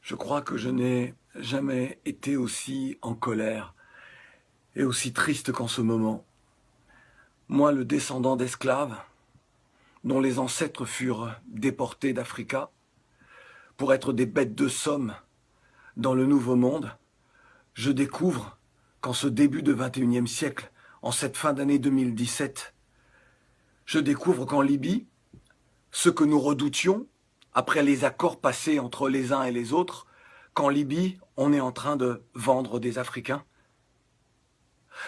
Je crois que je n'ai jamais été aussi en colère et aussi triste qu'en ce moment. Moi, le descendant d'esclaves, dont les ancêtres furent déportés d'Africa pour être des bêtes de somme dans le Nouveau Monde, je découvre qu'en ce début de XXIe siècle, en cette fin d'année 2017, je découvre qu'en Libye, ce que nous redoutions, après les accords passés entre les uns et les autres, qu'en Libye, on est en train de vendre des Africains.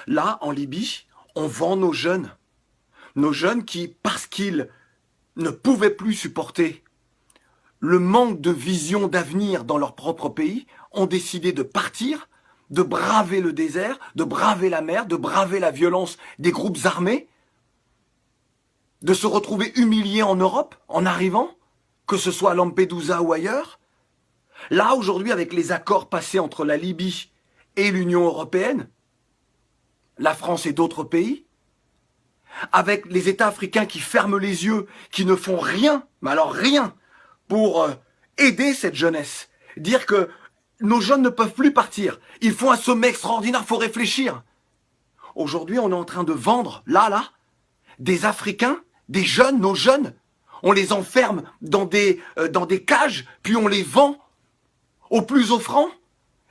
Là, en Libye, on vend nos jeunes qui, parce qu'ils ne pouvaient plus supporter le manque de vision d'avenir dans leur propre pays, ont décidé de partir, de braver le désert, de braver la mer, de braver la violence des groupes armés, de se retrouver humiliés en Europe en arrivant, que ce soit à Lampedusa ou ailleurs. Là, aujourd'hui, avec les accords passés entre la Libye et l'Union européenne, la France et d'autres pays, avec les États africains qui ferment les yeux, qui ne font rien, mais alors rien, pour aider cette jeunesse. Dire que nos jeunes ne peuvent plus partir. Ils font un sommet extraordinaire, il faut réfléchir. Aujourd'hui, on est en train de vendre, là, des Africains, des jeunes, nos jeunes. On les enferme dans des cages, puis on les vend au plus offrant.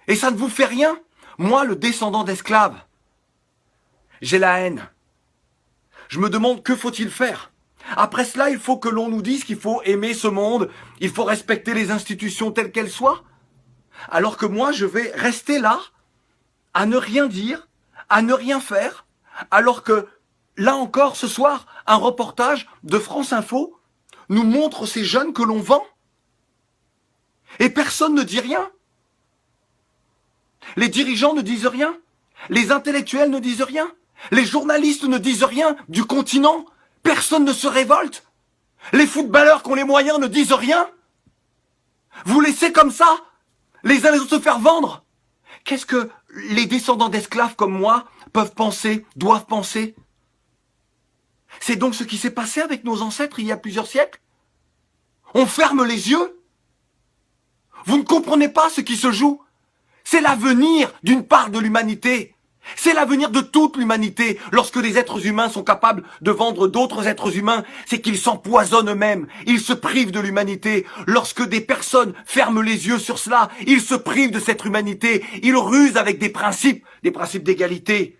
Et ça ne vous fait rien. Moi, le descendant d'esclaves, j'ai la haine. Je me demande que faut-il faire. Après cela, il faut que l'on nous dise qu'il faut aimer ce monde, il faut respecter les institutions telles qu'elles soient. Alors que moi, je vais rester là, à ne rien dire, à ne rien faire, alors que, là encore, ce soir, un reportage de France Info nous montre ces jeunes que l'on vend. Et personne ne dit rien. Les dirigeants ne disent rien. Les intellectuels ne disent rien. Les journalistes ne disent rien du continent. Personne ne se révolte. Les footballeurs qui ont les moyens ne disent rien. Vous laissez comme ça les uns les autres se faire vendre. Qu'est-ce que les descendants d'esclaves comme moi peuvent penser, doivent penser? C'est donc ce qui s'est passé avec nos ancêtres il y a plusieurs siècles. On ferme les yeux. Vous ne comprenez pas ce qui se joue. C'est l'avenir d'une part de l'humanité. C'est l'avenir de toute l'humanité. Lorsque les êtres humains sont capables de vendre d'autres êtres humains, c'est qu'ils s'empoisonnent eux-mêmes. Ils se privent de l'humanité. Lorsque des personnes ferment les yeux sur cela, ils se privent de cette humanité. Ils rusent avec des principes d'égalité,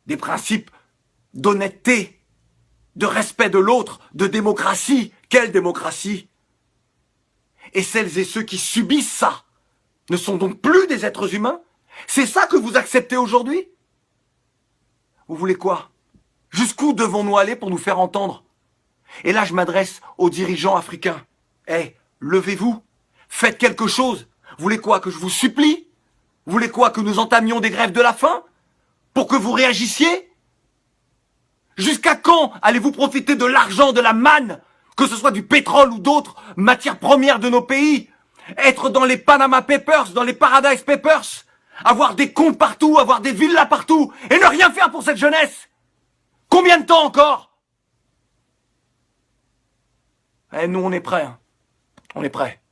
des principes d'honnêteté, de respect de l'autre, de démocratie. Quelle démocratie? Et celles et ceux qui subissent ça ne sont donc plus des êtres humains? C'est ça que vous acceptez aujourd'hui? Vous voulez quoi? Jusqu'où devons-nous aller pour nous faire entendre? Et là, je m'adresse aux dirigeants africains. Levez-vous, faites quelque chose. Vous voulez quoi? Que je vous supplie? Vous voulez quoi? Que nous entamions des grèves de la faim? Pour que vous réagissiez? Jusqu'à quand allez-vous profiter de l'argent, de la manne, que ce soit du pétrole ou d'autres matières premières de nos pays? Être dans les Panama Papers, dans les Paradise Papers, avoir des comptes partout, avoir des villas partout, et ne rien faire pour cette jeunesse? Combien de temps encore? Nous, on est prêts. On est prêts.